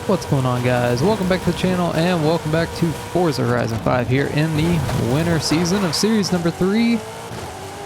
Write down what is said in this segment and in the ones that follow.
What's going on, guys? Welcome back to the channel and welcome back to Forza Horizon 5 here in the winter season of series number 3.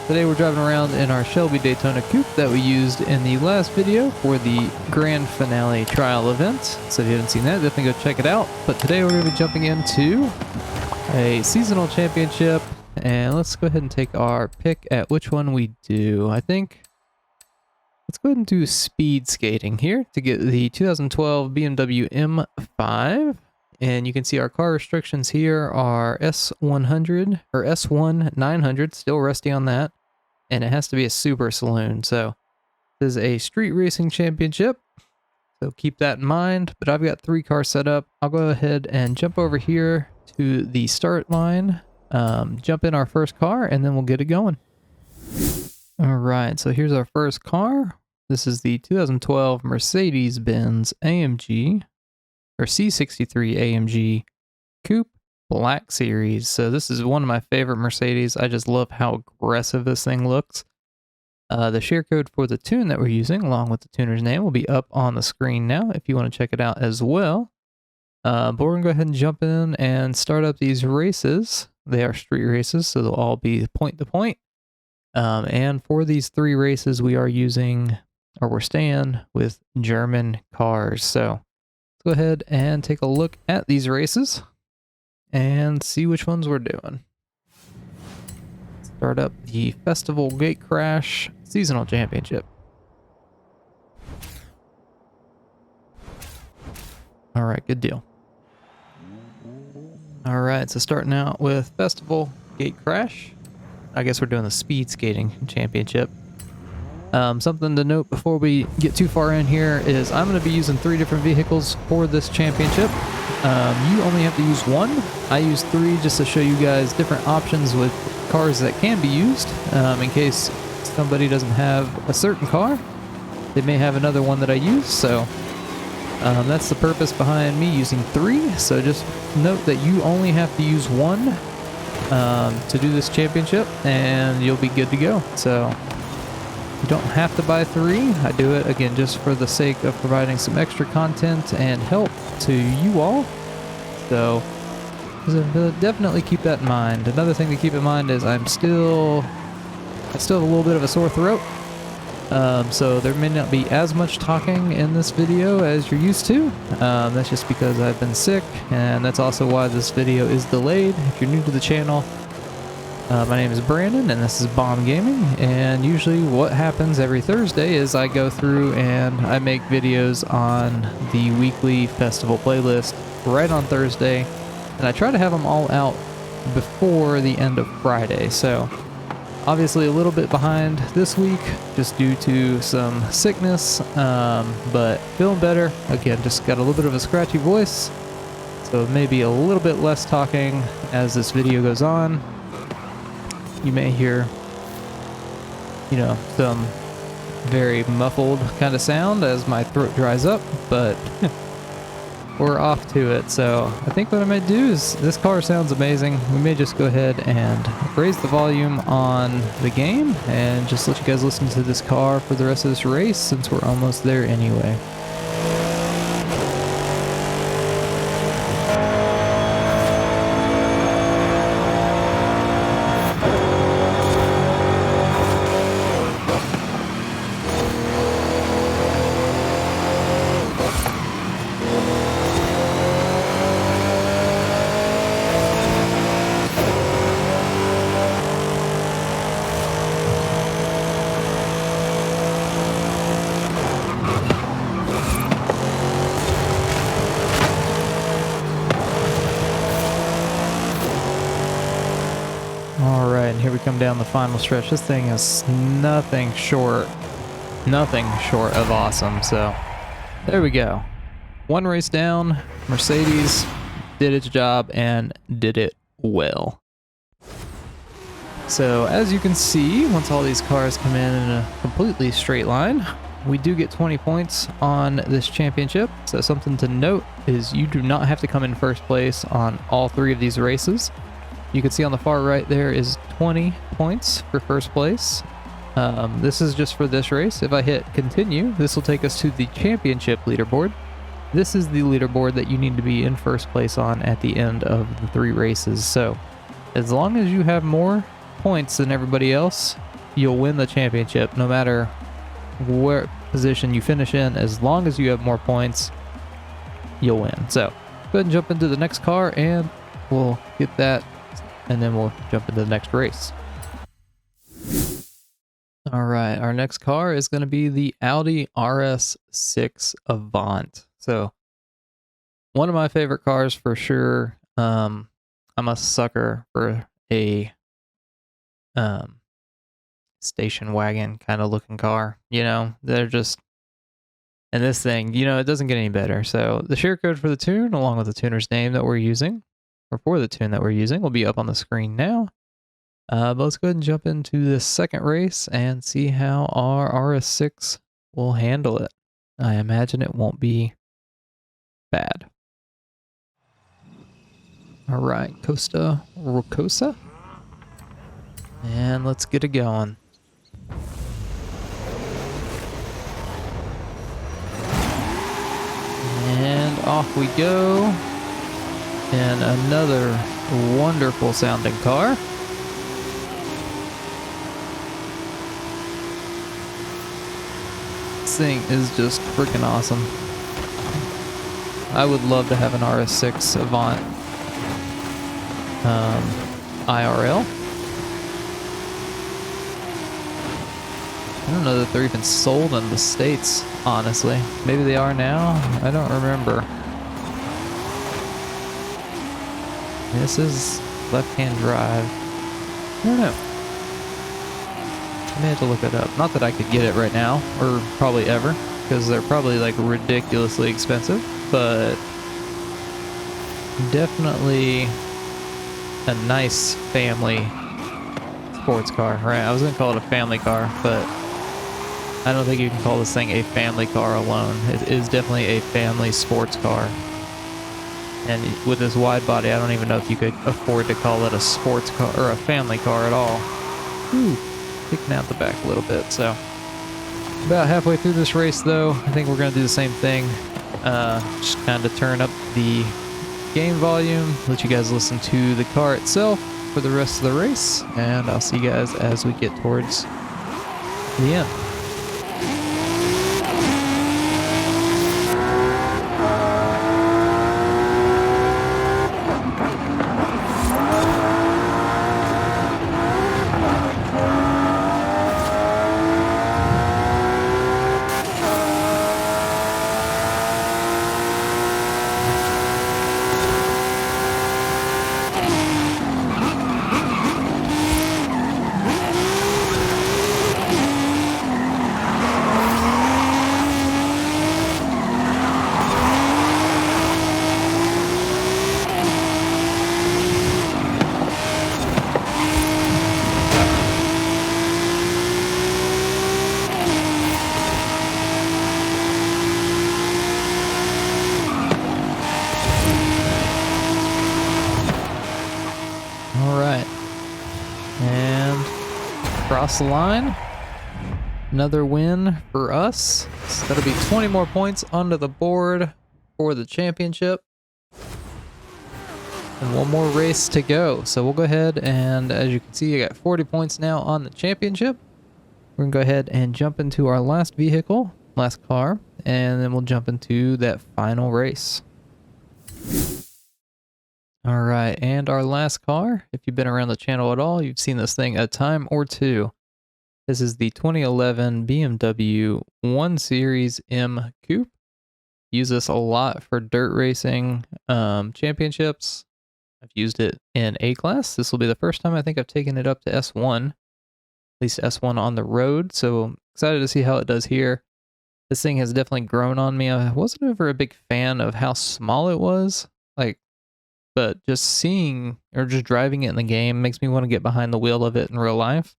Today we're driving around in our Shelby Daytona Coupe that we used in the last video for the grand finale trial event. So if you haven't seen that, definitely go check it out. But today we're going to be jumping into a seasonal championship, and let's go ahead and take our pick at which one we do. Let's go ahead and do speed skating here to get the 2012 BMW M5. And you can see our car restrictions here are S100 or S1 900, still rusty on that. And it has to be a Super Saloon. So this is a street racing championship, so keep that in mind. But I've got 3 cars set up. I'll go ahead and jump over here to the start line, jump in our first car, and then we'll get it going. All right, so here's our first car. This is the 2012 Mercedes-Benz AMG, or C63 AMG Coupe Black Series. So this is one of my favorite Mercedes. I just love how aggressive this thing looks. The share code for the tune that we're using, along with the tuner's name, will be up on the screen now if you want to check it out as well. But we're going to go ahead and jump in and start up these races. They are street races, so they'll all be point to point. And for these 3 races, we are using, or we're staying with German cars. So let's go ahead and take a look at these races and see which ones we're doing. Start up the Festival Gate Crash Seasonal Championship. All right, good deal. All right, so starting out with Festival Gate Crash. I guess we're doing the Speed Skating Championship. Something to note before we get too far in here is I'm going to be using 3 different vehicles for this championship. You only have to use 1. I use 3 just to show you guys different options with cars that can be used. In case somebody doesn't have a certain car, they may have another one that I use. So that's the purpose behind me using 3. So just note that you only have to use 1 to do this championship, and you'll be good to go. So you don't have to buy 3. I do it again just for the sake of providing some extra content and help to you all. So definitely keep that in mind. Another thing to keep in mind is I still have a little bit of a sore throat. So there may not be as much talking in this video as you're used to. That's just because I've been sick, and that's also why this video is delayed. If you're new to the channel, my name is Brandon, and this is Bomb Gaming, and usually what happens every Thursday is I go through and I make videos on the weekly festival playlist right on Thursday, and I try to have them all out before the end of Friday. So obviously a little bit behind this week just due to some sickness, but feeling better. Again, just got a little bit of a scratchy voice, so maybe a little bit less talking as this video goes on. You may hear, some very muffled kind of sound as my throat dries up, but we're off to it. So I think what I might do is, this car sounds amazing. We may just go ahead and raise the volume on the game and just let you guys listen to this car for the rest of this race, since we're almost there anyway. Alright, and here we come down the final stretch. This thing is nothing short of awesome. So there we go. 1 race down. Mercedes did its job and did it well. So as you can see, once all these cars come in a completely straight line, we do get 20 points on this championship. So something to note is you do not have to come in first place on all 3 of these races. You can see on the far right there is 20 points for first place. This is just for this race. If I hit continue, this will take us to the championship leaderboard. this is the leaderboard that you need to be in first place on at the end of the 3 races. So as long as you have more points than everybody else, you'll win the championship no matter where position you finish in. As long as you have more points, you'll win. So go ahead and jump into the next car and we'll get that, and then we'll jump into the next race. All right, our next car is going to be the Audi Rs6 Avant. So one of my favorite cars for sure. I'm a sucker for a station wagon kind of looking car. You know, they're just, and this thing, you know, it doesn't get any better. So the share code for the tune, along with the tuner's name that we're using, or for the tune that we're using, will be up on the screen now. But let's go ahead and jump into the second race and see how our RS6 will handle it. I imagine it won't be bad. All right, Costa Rocosa. And let's get it going. And off we go in another wonderful sounding car. This thing is just freaking awesome. I would love to have an RS6 Avant IRL. I don't know that they're even sold in the States, honestly. Maybe they are now? I don't remember. This is left-hand drive. I don't know. I may have to look it up. Not that I could get it right now, or probably ever, because they're probably like ridiculously expensive, but definitely a nice family sports car, right? I was gonna call it a family car, but I don't think you can call this thing a family car alone. It is definitely a family sports car. And with this wide body, I don't even know if you could afford to call it a sports car or a family car at all. Ooh, kicking out the back a little bit. So about halfway through this race though, I think we're gonna do the same thing. Just kind of turn up the game volume, let you guys listen to the car itself for the rest of the race, and I'll see you guys as we get towards the end. Across the line. Another win for us. So that'll be 20 more points onto the board for the championship. And one more race to go. So we'll go ahead and, as you can see, I got 40 points now on the championship. We're gonna go ahead and jump into our last vehicle, last car, and then we'll jump into that final race. All right, and our last car, if you've been around the channel at all, you've seen this thing a time or two. This is the 2011 BMW 1 Series M Coupe. Use this a lot for dirt racing championships. I've used it in A-Class. This will be the first time I think I've taken it up to S1, at least S1 on the road, so excited to see how it does here. This thing has definitely grown on me. I wasn't ever a big fan of how small it was, but just seeing or just driving it in the game makes me want to get behind the wheel of it in real life.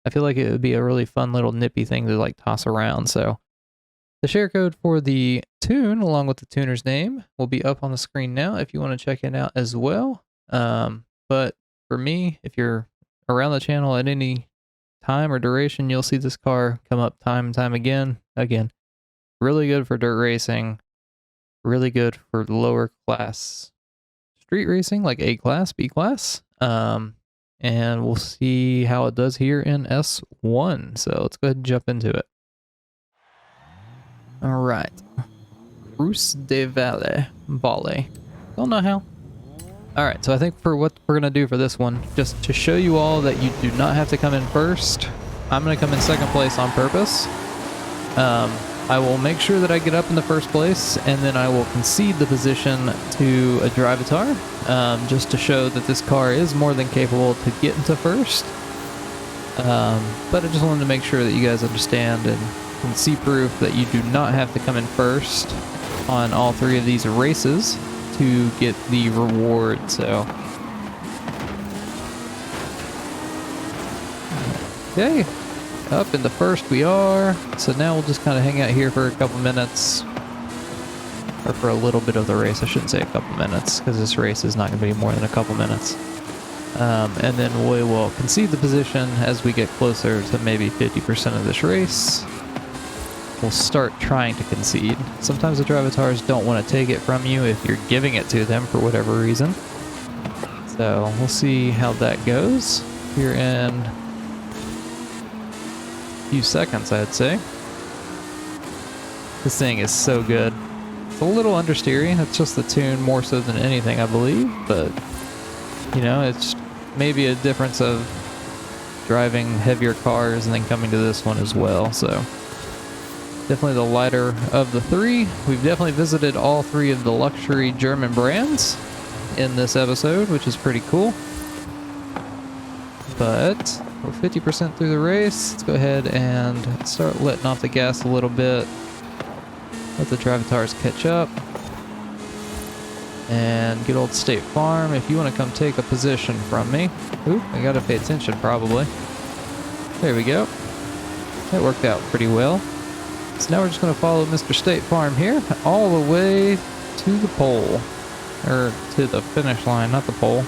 I feel like it would be a really fun little nippy thing to like toss around. So the share code for the tune, along with the tuner's name, will be up on the screen now if you want to check it out as well. But for me, if you're around the channel at any time or duration, you'll see this car come up time and time again. Again, really good for dirt racing. really good for lower class street racing, like A class, B class. And we'll see how it does here in S1. So let's go ahead and jump into it. All right. Cruz de Valle. Don't know how. All right, so I think for what we're gonna do for this one, just to show you all that you do not have to come in first, I'm gonna come in second place on purpose. I will make sure that I get up in the first place, and then I will concede the position to a drivatar, just to show that this car is more than capable to get into first. But I just wanted to make sure that you guys understand and can see proof that you do not have to come in first on all three of these races to get the reward. So okay, up in the first we are. So now we'll just kind of hang out here for a couple minutes, or for a little bit of the race. I shouldn't say a couple minutes, because this race is not going to be more than a couple minutes. And then we will concede the position as we get closer to maybe 50% of this race. We'll start trying to concede. Sometimes the drivatars don't want to take it from you if you're giving it to them for whatever reason. So we'll see how that goes here in a few seconds, I'd say. This thing is so good. It's a little understeery. It's just the tune more so than anything, I believe. But, you know, it's maybe a difference of driving heavier cars and then coming to this one as well. So definitely the lighter of the three. We've definitely visited all three of the luxury German brands in this episode, which is pretty cool. But we're 50% through the race. Let's go ahead and start letting off the gas a little bit. Let the drivatars catch up. And good old State Farm, if you want to come take a position from me. Oop, I gotta pay attention probably. There we go. That worked out pretty well. So now we're just going to follow Mr. State Farm here, all the way to the pole. Or to the finish line, not the pole.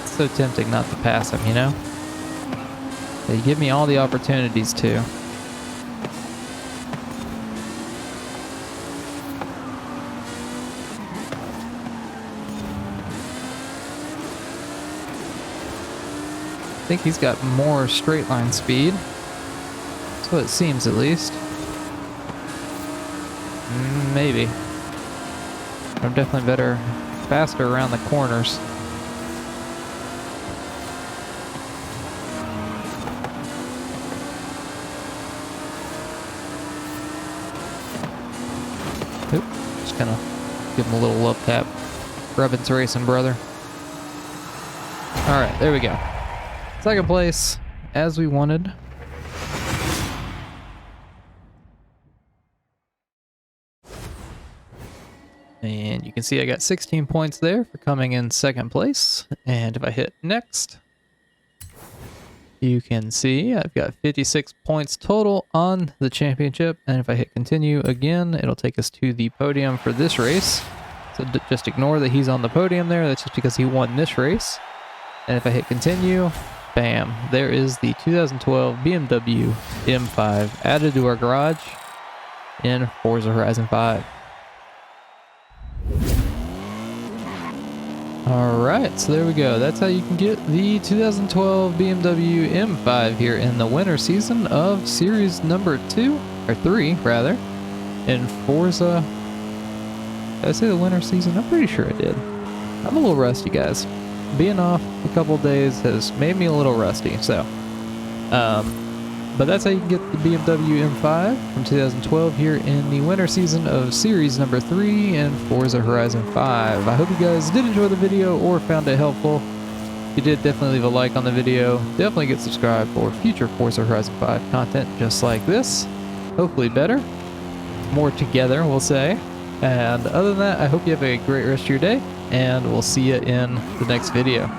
It's so tempting not to pass him, you know? They give me all the opportunities to. I think he's got more straight line speed. That's what it seems, at least. Maybe. I'm definitely faster around the corners. Oop, just gonna give him a little love tap. Rubbin's racing, brother. All right, there we go. Second place, as we wanted. And you can see I got 16 points there for coming in second place. And if I hit next, you can see I've got 56 points total on the championship. And if I hit continue again, it'll take us to the podium for this race. So just ignore that he's on the podium there. That's just because he won this race. And if I hit continue, bam, there is the 2012 BMW M5 added to our garage in Forza Horizon 5. Alright, so there we go. That's how you can get the 2012 BMW M5 here in the winter season of series number 2, or 3 rather, in Forza. Did I say the winter season? I'm pretty sure I did. I'm a little rusty, guys. Being off a couple days has made me a little rusty, so. But that's how you can get the BMW M5 from 2012 here in the winter season of series number 3 in Forza Horizon 5. I hope you guys did enjoy the video or found it helpful. If you did, definitely leave a like on the video. Definitely get subscribed for future Forza Horizon 5 content just like this. Hopefully better. More together, we'll say. And other than that, I hope you have a great rest of your day, and we'll see you in the next video.